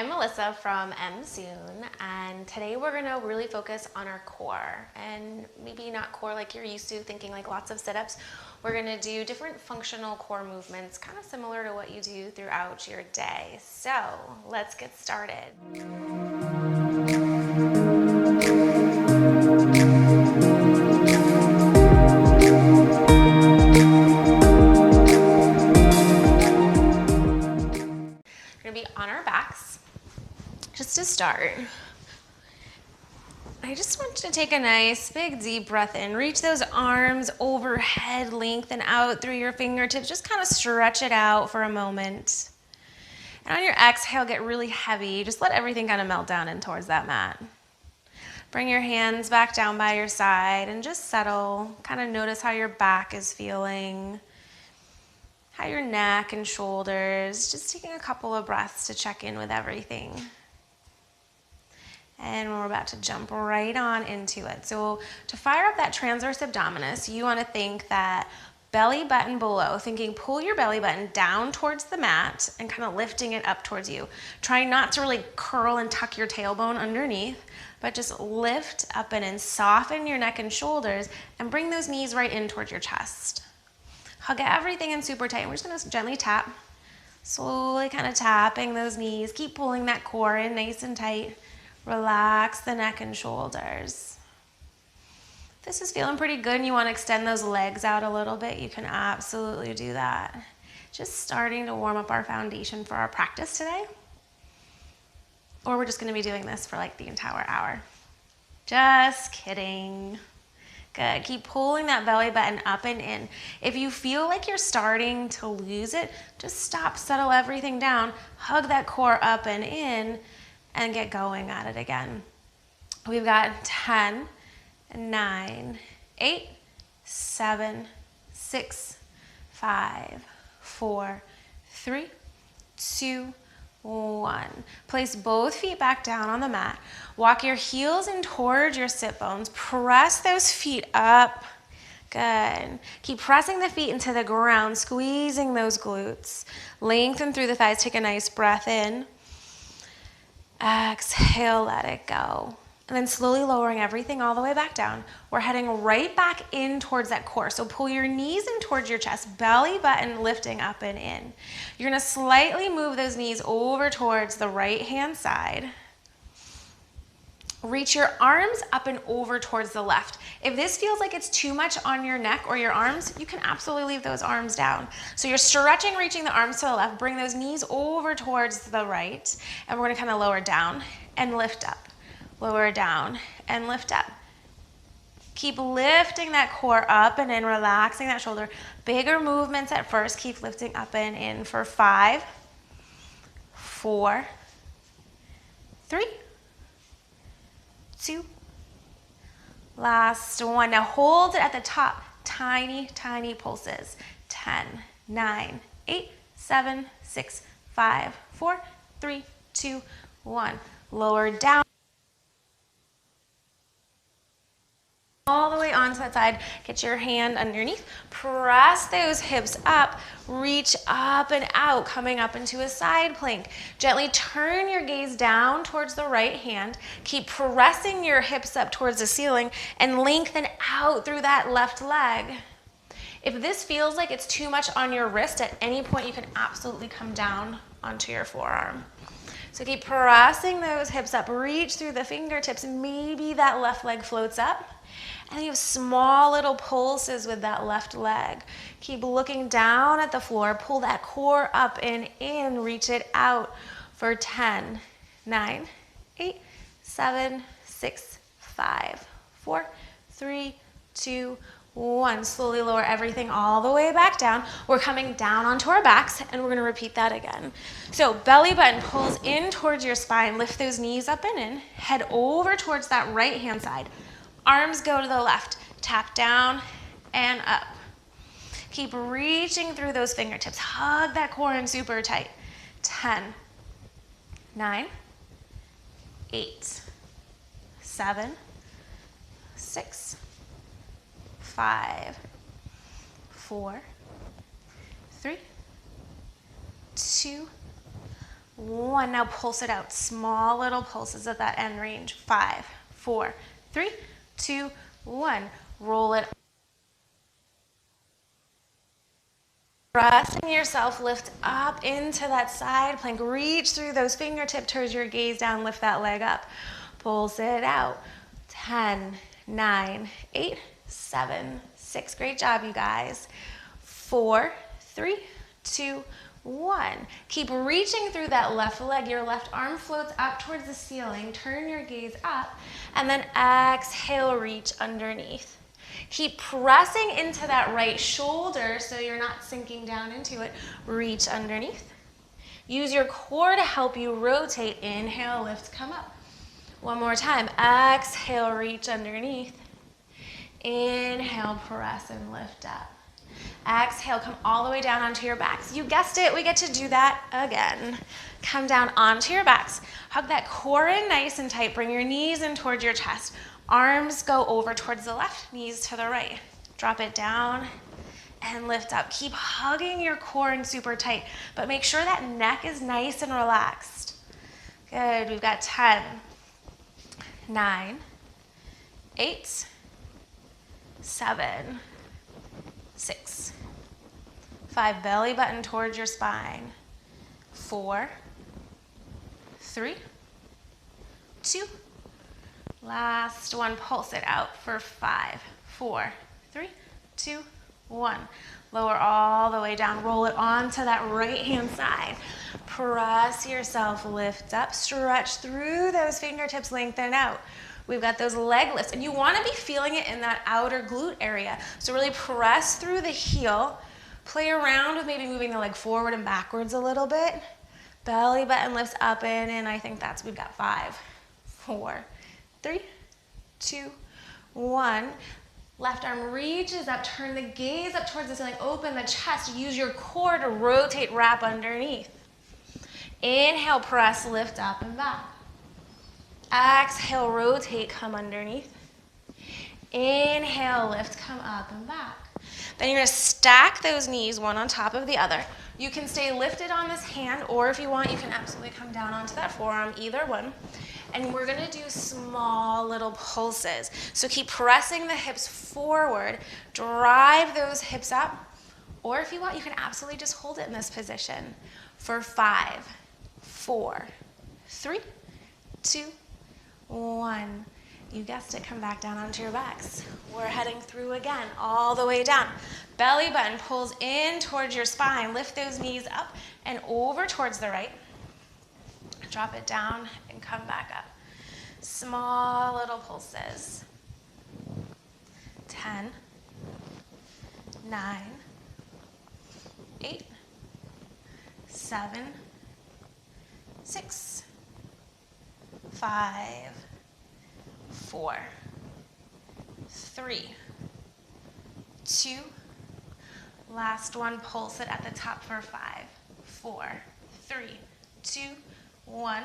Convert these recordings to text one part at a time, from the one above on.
I'm Melissa from MSUNN, and today we're going to really focus on our core, and maybe not core like you're used to thinking like lots of sit-ups. We're going to do different functional core movements, kind of similar to what you do throughout your day. So let's get started. We're going to be on our backs. Just to start, I just want you to take a nice big deep breath in. Reach those arms overhead, lengthen out through your fingertips. Just kind of stretch it out for a moment. And on your exhale, get really heavy. Just let everything kind of melt down in towards that mat. Bring your hands back down by your side and just settle. Kind of notice how your back is feeling, how your neck and shoulders. Just taking a couple of breaths to check in with everything. And we're about to jump right on into it. So to fire up that transverse abdominis, you want to think that belly button below, thinking pull your belly button down towards the mat and kind of lifting it up towards you. Try not to really curl and tuck your tailbone underneath, but just lift up and in, soften your neck and shoulders and bring those knees right in towards your chest. Hug everything in super tight. We're just going to gently tap, slowly kind of tapping those knees. Keep pulling that core in nice and tight. Relax the neck and shoulders. If this is feeling pretty good and you want to extend those legs out a little bit, you can absolutely do that. Just starting to warm up our foundation for our practice today. Or we're just going to be doing this for like the entire hour. Just kidding. Good. Keep pulling that belly button up and in. If you feel like you're starting to lose it, just stop, settle everything down, hug that core up and in, and get going at it again. We've got 10, 9, 8, 7, 6, 5, 4, 3, 2, 1. Place both feet back down on the mat. Walk your heels in towards your sit bones. Press those feet up. Good. Keep pressing the feet into the ground, squeezing those glutes. Lengthen through the thighs. Take a nice breath in. Exhale, let it go. And then slowly lowering everything all the way back down. We're heading right back in towards that core. So pull your knees in towards your chest, belly button lifting up and in. You're gonna slightly move those knees over towards the right hand side. Reach your arms up and over towards the left. If this feels like it's too much on your neck or your arms, you can absolutely leave those arms down. So you're stretching, reaching the arms to the left, bring those knees over towards the right, and we're gonna kind of lower down and lift up. Lower down and lift up. Keep lifting that core up and in, relaxing that shoulder. Bigger movements at first, keep lifting up and in for 5, 4, 3, 2, last one. Now hold it at the top. Tiny, tiny pulses. 10, 9, 8, 7, 6, 5, 4, 3, 2, 1. Lower down. All the way onto that side. Get your hand underneath. Press those hips up. Reach up and out, coming up into a side plank. Gently turn your gaze down towards the right hand. Keep pressing your hips up towards the ceiling and lengthen out through that left leg. If this feels like it's too much on your wrist, at any point you can absolutely come down onto your forearm. So keep pressing those hips up. Reach through the fingertips. Maybe that left leg floats up. And you have small little pulses with that left leg. Keep looking down at the floor. Pull that core up and in. Reach it out for 10, 9, 8, 7, 6, 5, 4, 3, 2, 1. Slowly lower everything all the way back down. We're coming down onto our backs, and we're going to repeat that again. So belly button pulls in towards your spine. Lift those knees up and in. Head over towards that right hand side. Arms go to the left. Tap down and up. Keep reaching through those fingertips. Hug that core in super tight. 10, 9, 8, 7, 6, 5, 4, 3, 2, 1. Now pulse it out. Small little pulses at that end range. 5, 4, 3, 2, 1. Roll it. Pressing yourself, lift up into that side plank. Reach through those fingertips, turn your gaze down, lift that leg up. Pulse it out. 10, 9, 8, 7, 6. Great job, you guys. 4, 3, 2, 1. Keep reaching through that left leg. Your left arm floats up towards the ceiling. Turn your gaze up, and then exhale, reach underneath. Keep pressing into that right shoulder so you're not sinking down into it. Reach underneath. Use your core to help you rotate. Inhale, lift, come up. One more time. Exhale, reach underneath. Inhale, press and lift up. Exhale, come all the way down onto your backs. You guessed it, we get to do that again. Come down onto your backs. Hug that core in nice and tight. Bring your knees in towards your chest. Arms go over towards the left, knees to the right. Drop it down and lift up. Keep hugging your core in super tight, but make sure that neck is nice and relaxed. Good, we've got 10, 9, 8, 7, 6, 5. Belly button towards your spine. 4, 3, 2. Last one, pulse it out for 5, 4, 3, 2, 1. Lower all the way down, roll it onto that right hand side. Press yourself, lift up, stretch through those fingertips, lengthen out. We've got those leg lifts, and you want to be feeling it in that outer glute area. So really press through the heel, play around with maybe moving the leg forward and backwards a little bit. Belly button lifts up and in. I think we've got 5, 4, 3, 2, 1. Left arm reaches up, turn the gaze up towards the ceiling, open the chest, use your core to rotate, wrap underneath. Inhale, press, lift up and back. Exhale, rotate, come underneath. Inhale, lift, come up and back. Then you're gonna stack those knees one on top of the other. You can stay lifted on this hand, or if you want, you can absolutely come down onto that forearm, either one. And we're gonna do small little pulses. So keep pressing the hips forward, drive those hips up, or if you want, you can absolutely just hold it in this position for 5, 4, 3, 2, 1. You guessed it, come back down onto your backs. We're heading through again, all the way down. Belly button pulls in towards your spine. Lift those knees up and over towards the right. Drop it down and come back up. Small little pulses. 10, 9, 8, 7, 6, 5, 4, 3, 2. Last one, pulse it at the top for 5, 4, 3, 2, 1.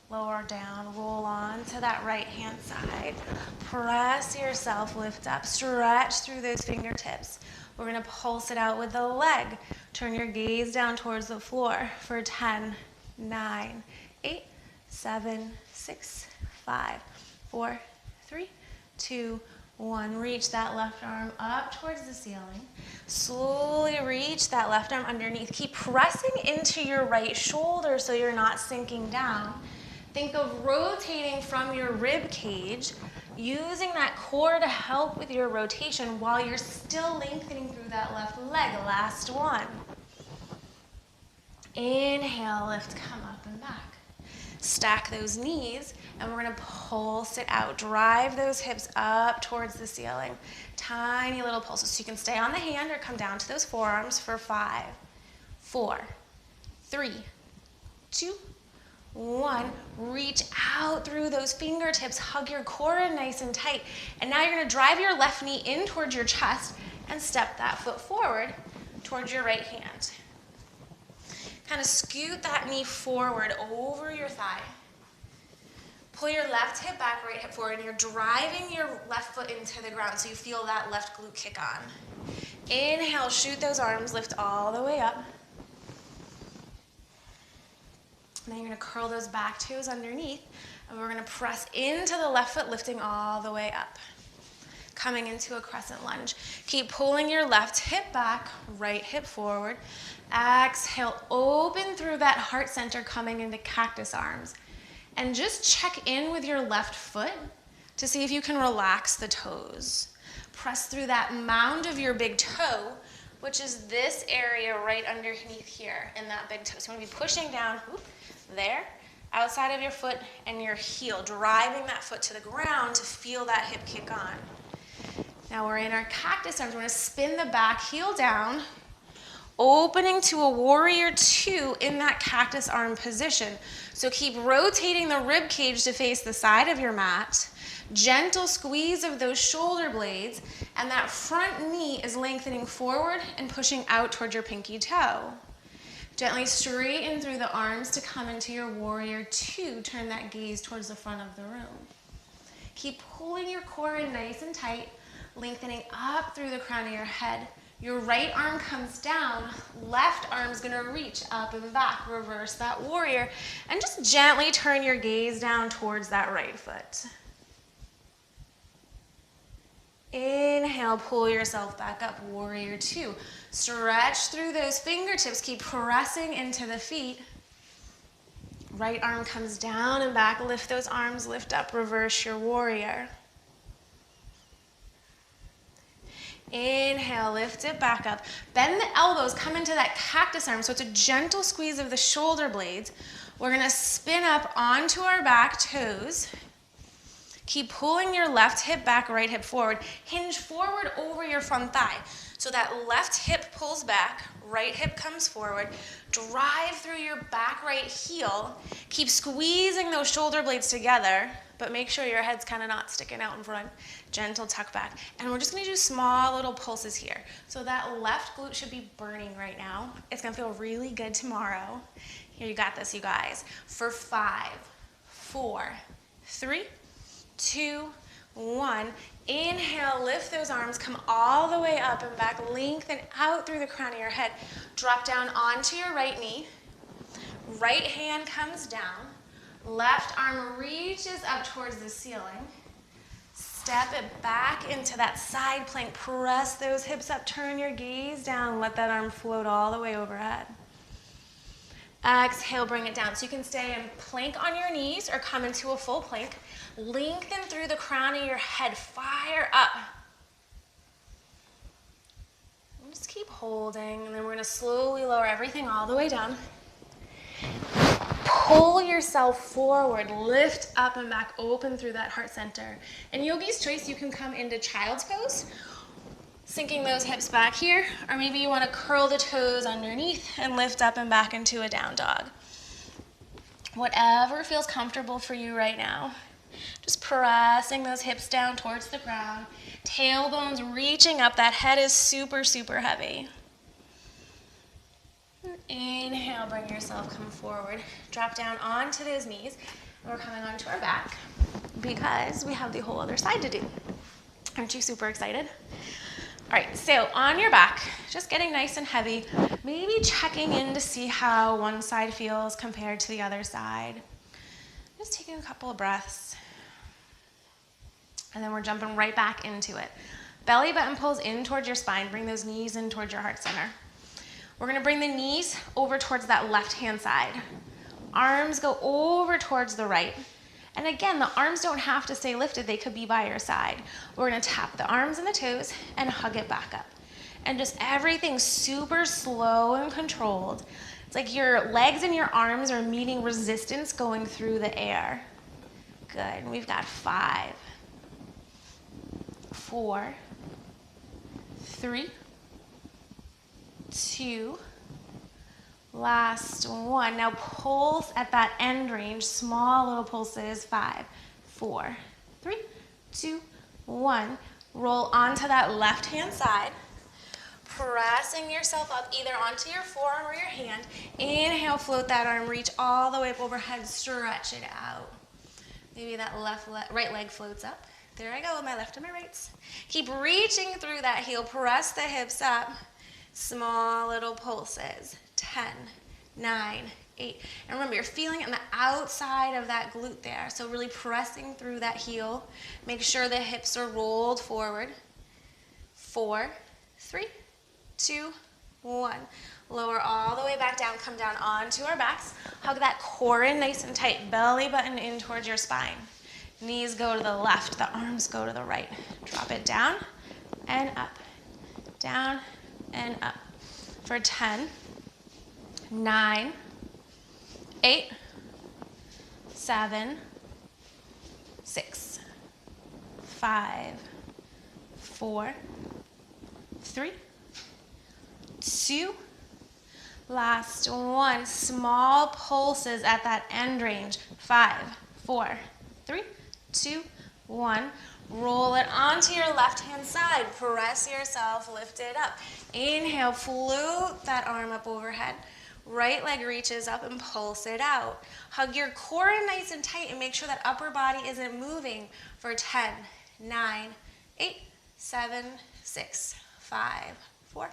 Lower down, roll on to that right hand side. Press yourself, lift up, stretch through those fingertips. We're gonna pulse it out with the leg. Turn your gaze down towards the floor for 10, 9, 8, 7, 6, 5, 4, 3, 2, 1. Reach that left arm up towards the ceiling. Slowly reach that left arm underneath. Keep pressing into your right shoulder so you're not sinking down. Think of rotating from your rib cage, using that core to help with your rotation while you're still lengthening through that left leg. Last one. Inhale, lift, come up and back. Stack those knees, and we're gonna pulse it out. Drive those hips up towards the ceiling. Tiny little pulses. So you can stay on the hand or come down to those forearms for 5, 4, 3, 2, 1. Reach out through those fingertips. Hug your core in nice and tight. And now you're gonna drive your left knee in towards your chest and step that foot forward towards your right hand. Kind of scoot that knee forward over your thigh. Pull your left hip back, right hip forward, and you're driving your left foot into the ground so you feel that left glute kick on. Inhale, shoot those arms, lift all the way up. And then you're gonna curl those back toes underneath, and we're gonna press into the left foot, lifting all the way up. Coming into a crescent lunge. Keep pulling your left hip back, right hip forward. Exhale, open through that heart center, coming into cactus arms. And just check in with your left foot to see if you can relax the toes. Press through that mound of your big toe, which is this area right underneath here in that big toe. So you want to be pushing down, there, outside of your foot and your heel, driving that foot to the ground to feel that hip kick on. Now we're in our cactus arms. We're going to spin the back heel down, opening to a warrior two in that cactus arm position. So keep rotating the rib cage to face the side of your mat. Gentle squeeze of those shoulder blades, and that front knee is lengthening forward and pushing out towards your pinky toe. Gently straighten through the arms to come into your warrior two. Turn that gaze towards the front of the room. Keep pulling your core in nice and tight, lengthening up through the crown of your head. Your right arm comes down, left arm's gonna reach up and back, reverse that warrior, and just gently turn your gaze down towards that right foot. Inhale, pull yourself back up, warrior two. Stretch through those fingertips, keep pressing into the feet. Right arm comes down and back, lift those arms, lift up, reverse your warrior. Inhale, lift it back up. Bend the elbows, come into that cactus arm. So it's a gentle squeeze of the shoulder blades. We're gonna spin up onto our back toes. Keep pulling your left hip back, right hip forward. Hinge forward over your front thigh. So that left hip pulls back, right hip comes forward. Drive through your back right heel. Keep squeezing those shoulder blades together, but make sure your head's kind of not sticking out in front. Gentle tuck back. And we're just gonna do small little pulses here. So that left glute should be burning right now. It's gonna feel really good tomorrow. Here, you got this, you guys. For 5, 4, 3, 2, 1. Inhale, lift those arms, come all the way up and back, lengthen out through the crown of your head. Drop down onto your right knee. Right hand comes down. Left arm reaches up towards the ceiling. Step it back into that side plank. Press those hips up, turn your gaze down, let that arm float all the way overhead. Exhale, bring it down. So you can stay in plank on your knees or come into a full plank. Lengthen through the crown of your head, fire up. And just keep holding, and then we're gonna slowly lower everything all the way down. Pull yourself forward, lift up and back, open through that heart center. In Yogi's Choice, you can come into child's pose, sinking those hips back here, or maybe you wanna curl the toes underneath and lift up and back into a down dog. Whatever feels comfortable for you right now. Just pressing those hips down towards the ground. Tailbones reaching up. That head is super, super heavy. Inhale, bring yourself, come forward. Drop down onto those knees. And we're coming onto our back because we have the whole other side to do. Aren't you super excited? All right, so on your back, just getting nice and heavy. Maybe checking in to see how one side feels compared to the other side. Just taking a couple of breaths. And then we're jumping right back into it. Belly button pulls in towards your spine. Bring those knees in towards your heart center. We're gonna bring the knees over towards that left-hand side. Arms go over towards the right. And again, the arms don't have to stay lifted. They could be by your side. We're gonna tap the arms and the toes and hug it back up. And just everything super slow and controlled. It's like your legs and your arms are meeting resistance going through the air. Good, we've got 5, 4, 3, 2, last 1. Now pulse at that end range, small little pulses. 5, 4, 3, 2, 1. Roll onto that left-hand side, pressing yourself up either onto your forearm or your hand. Inhale, float that arm, reach all the way up overhead, stretch it out. Maybe that right leg floats up. There I go with my left and my rights. Keep reaching through that heel, press the hips up. Small little pulses. 10, 9, 8. And remember, you're feeling it on the outside of that glute there. So really pressing through that heel. Make sure the hips are rolled forward. 4, 3, 2, 1. Lower all the way back down. Come down onto our backs. Hug that core in nice and tight. Belly button in towards your spine. Knees go to the left. The arms go to the right. Drop it down and up. Down and up. For 10, 9, 8, 7, 6, 5, 4, 3, 2, last one. Small pulses at that end range. 5, 4, 3, 2, 1. Roll it onto your left-hand side. Press yourself, lift it up. Inhale, float that arm up overhead. Right leg reaches up and pulse it out. Hug your core in nice and tight and make sure that upper body isn't moving for 10, 9, 8, 7, 6, 5, 4,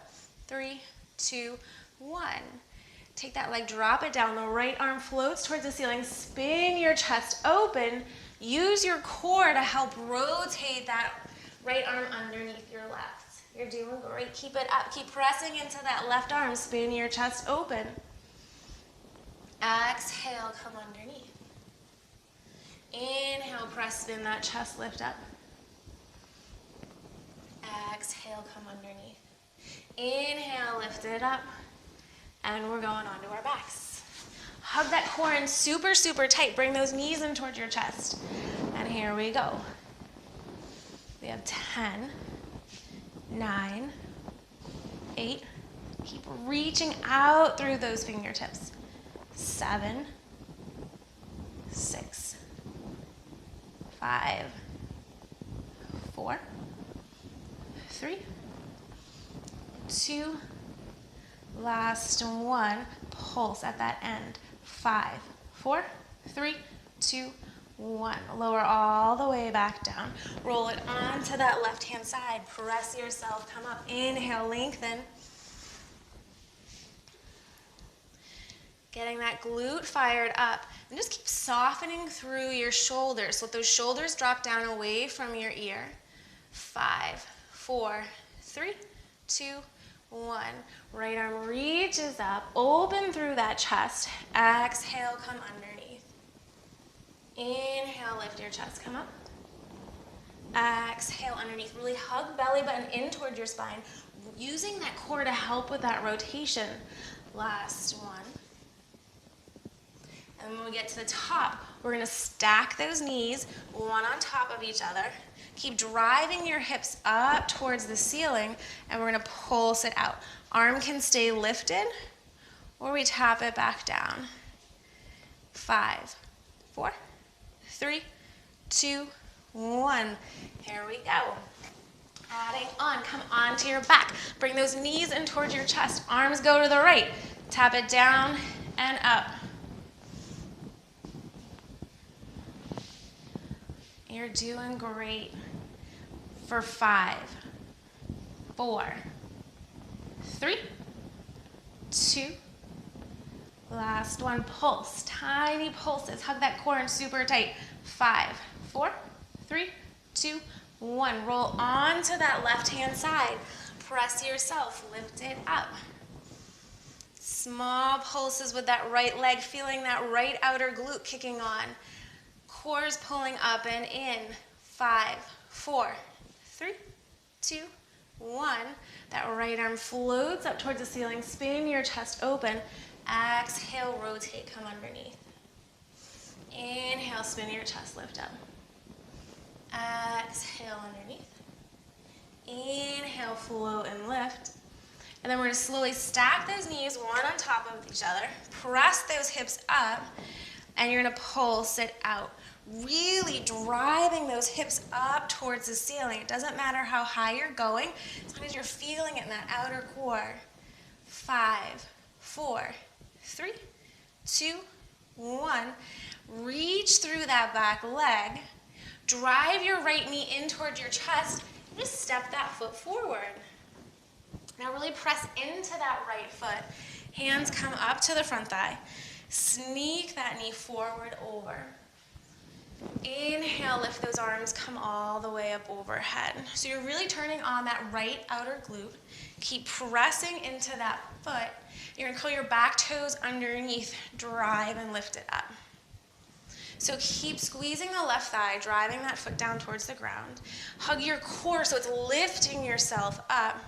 3, 2, 1. Take that leg, drop it down. The right arm floats towards the ceiling. Spin your chest open. Use your core to help rotate that right arm underneath your left. You're doing great. Keep it up. Keep pressing into that left arm. Spin your chest open. Exhale, come underneath. Inhale, press, spin that chest, lift up. Exhale, come underneath. Inhale, lift it up. And we're going onto our backs. Hug that core in super, super tight. Bring those knees in towards your chest. And here we go. We have 10, 9, 8. Keep reaching out through those fingertips. 7, 6, 5, 4, 3, 2, last one. Pulse at that end. 5, 4, 3, 2, 1. Lower all the way back down. Roll it onto that left-hand side. Press yourself, come up. Inhale, lengthen. Getting that glute fired up. And just keep softening through your shoulders. Let those shoulders drop down away from your ear. 5, 4, 3, 2, 1. Right arm reaches up. Open through that chest. Exhale, come underneath. Inhale, lift your chest, come up. Exhale, underneath. Really hug belly button in toward your spine. Using that core to help with that rotation. Last one. And when we get to the top, we're going to stack those knees, one on top of each other. Keep driving your hips up towards the ceiling, and we're going to pulse it out. Arm can stay lifted, or we tap it back down. 5, 4, 3, 2, 1. Here we go. Adding on, come onto your back. Bring those knees in towards your chest. Arms go to the right. Tap it down and up. You're doing great. For 5, 4, 3, 2, last one. Pulse, tiny pulses. Hug that core in super tight. 5, 4, 3, 2, 1. Roll onto that left-hand side. Press yourself, lift it up. Small pulses with that right leg, feeling that right outer glute kicking on. Core's pulling up and in. 5, 4, 3, 2, 1. That right arm floats up towards the ceiling. Spin your chest open. Exhale, rotate, come underneath. Inhale, spin your chest, lift up. Exhale, underneath. Inhale, float and lift. And then we're going to slowly stack those knees one on top of each other. Press those hips up, and you're going to pulse it out. Really driving those hips up towards the ceiling. It doesn't matter how high you're going, as long as you're feeling it in that outer core. 5, 4, 3, 2, 1. Reach through that back leg. Drive your right knee in towards your chest. And just step that foot forward. Now really press into that right foot. Hands come up to the front thigh. Sneak that knee forward over. Inhale, lift those arms, come all the way up overhead. So you're really turning on that right outer glute. Keep pressing into that foot. You're gonna curl your back toes underneath, drive and lift it up. So keep squeezing the left thigh, driving that foot down towards the ground. Hug your core so it's lifting yourself up.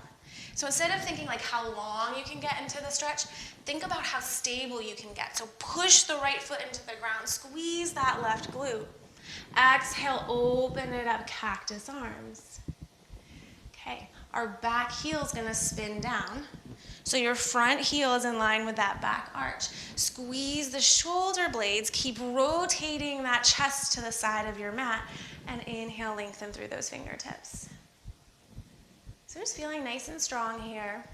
So instead of thinking like how long you can get into the stretch, think about how stable you can get. So push the right foot into the ground, squeeze that left glute. Exhale, open it up, cactus arms. Okay, our back heel is gonna spin down. So your front heel is in line with that back arch. Squeeze the shoulder blades, keep rotating that chest to the side of your mat, and inhale, lengthen through those fingertips. So just feeling nice and strong here.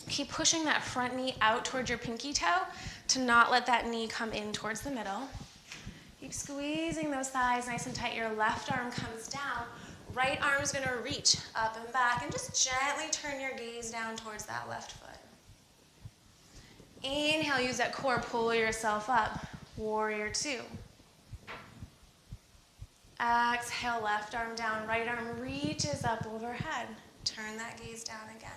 Keep pushing that front knee out towards your pinky toe to not let that knee come in towards the middle. Keep squeezing those thighs nice and tight. Your left arm comes down. Right arm's gonna reach up and back, and just gently turn your gaze down towards that left foot. Inhale, use that core, pull yourself up. Warrior two. Exhale, left arm down, right arm reaches up overhead. Turn that gaze down again.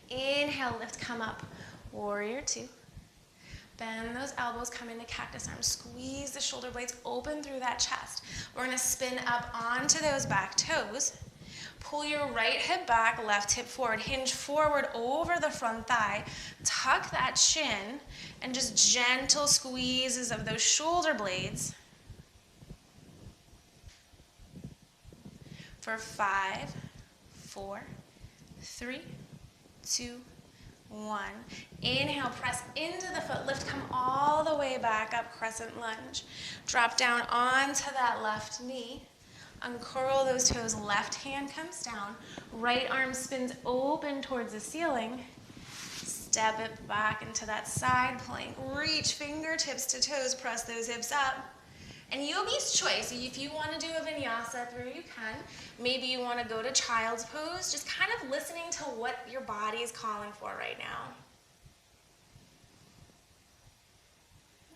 Inhale, lift, come up. Warrior two. Bend those elbows, come into cactus arms. Squeeze the shoulder blades open through that chest. We're gonna spin up onto those back toes. Pull your right hip back, left hip forward. Hinge forward over the front thigh. Tuck that chin, and just gentle squeezes of those shoulder blades. For 5, 4, 3, 2, 1. Inhale, press into the foot, lift, come all the way back up, crescent lunge. Drop down onto that left knee. Uncurl those toes, left hand comes down. Right arm spins open towards the ceiling. Step it back into that side plank. Reach fingertips to toes, press those hips up. And yogi's choice, if you want to do a vinyasa through, you can. Maybe you want to go to child's pose, just kind of listening to what your body is calling for right now.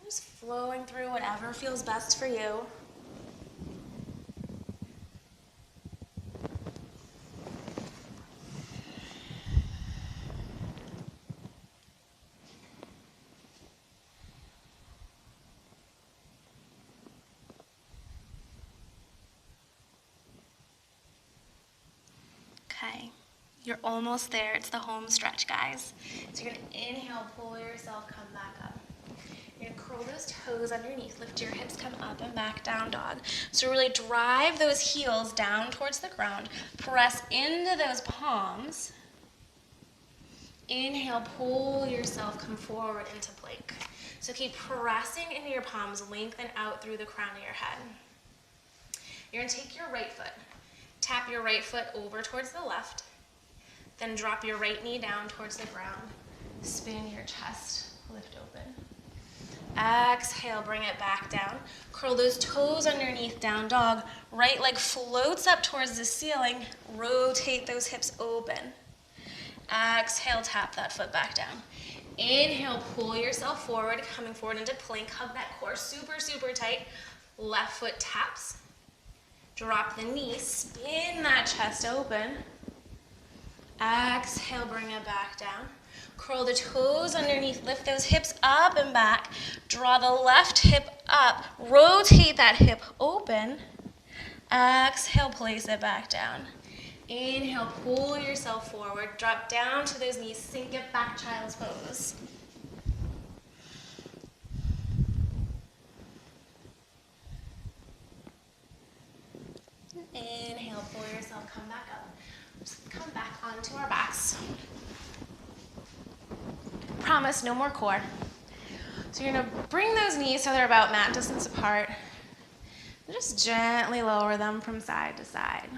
Just flowing through whatever feels best for you. Okay, you're almost there. It's the home stretch, guys. So you're gonna inhale, pull yourself, come back up. You're gonna curl those toes underneath, lift your hips, come up and back, down dog. So really drive those heels down towards the ground. Press into those palms. Inhale, pull yourself, come forward into plank. So keep pressing into your palms, lengthen out through the crown of your head. You're gonna take your right foot. Tap your right foot over towards the left, then drop your right knee down towards the ground. Spin your chest, lift open. Exhale, bring it back down. Curl those toes underneath, down dog. Right leg floats up towards the ceiling. Rotate those hips open. Exhale, tap that foot back down. Inhale, pull yourself forward, coming forward into plank. Hug that core super, super tight. Left foot taps. Drop the knee, spin that chest open. Exhale, bring it back down. Curl the toes underneath, lift those hips up and back. Draw the left hip up, rotate that hip open. Exhale, place it back down. Inhale, pull yourself forward, drop down to those knees, sink it back, child's pose. Inhale, pull yourself, come back up. Just come back onto our backs. Promise, no more core. So you're gonna bring those knees so they're about mat distance apart. And just gently lower them from side to side.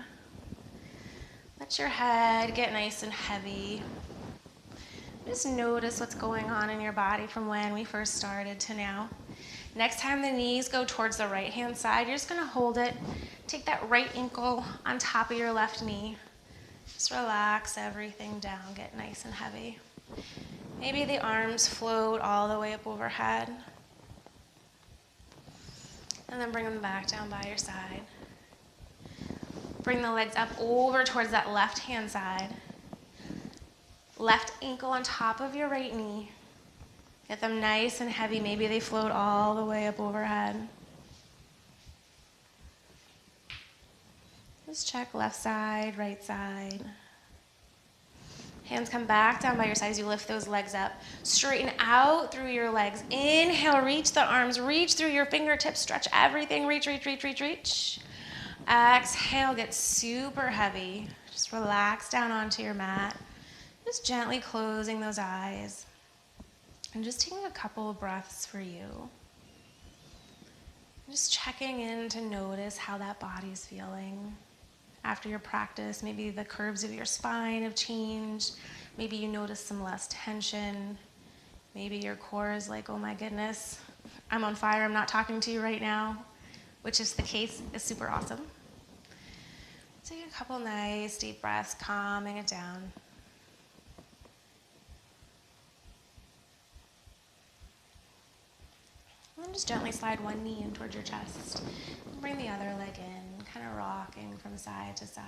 Let your head get nice and heavy. Just notice what's going on in your body from when we first started to now. Next time the knees go towards the right-hand side, you're just gonna hold it. Take that right ankle on top of your left knee. Just relax everything down, get nice and heavy. Maybe the arms float all the way up overhead. And then bring them back down by your side. Bring the legs up over towards that left hand side. Left ankle on top of your right knee. Get them nice and heavy. Maybe they float all the way up overhead. Just check left side, right side. Hands come back down by your side as you lift those legs up. Straighten out through your legs. Inhale, reach the arms, reach through your fingertips, stretch everything, reach, reach, reach, reach, reach. Exhale, get super heavy. Just relax down onto your mat. Just gently closing those eyes. And just taking a couple of breaths for you. Just checking in to notice how that body is feeling. After your practice, maybe the curves of your spine have changed. Maybe you notice some less tension. Maybe your core is like, oh my goodness, I'm on fire, I'm not talking to you right now, which is the case, is super awesome. Take a couple nice deep breaths, calming it down. And then just gently slide one knee in towards your chest. And bring the other leg in, kind of rocking from side to side.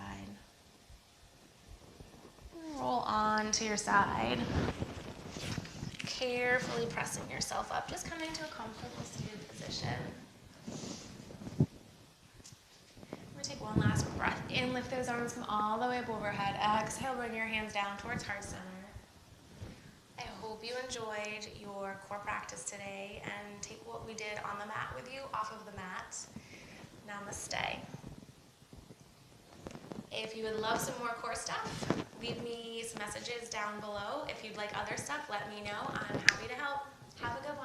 And roll on to your side. Carefully pressing yourself up, just coming to a comfortable seated position. We're going to take one last breath in, lift those arms, come all the way up overhead. Exhale, bring your hands down towards heart center. I hope you enjoyed your core practice today and take what we did on the mat with you off of the mat. Namaste. If you would love some more core stuff, leave me some messages down below. If you'd like other stuff, let me know. I'm happy to help. Have a good one.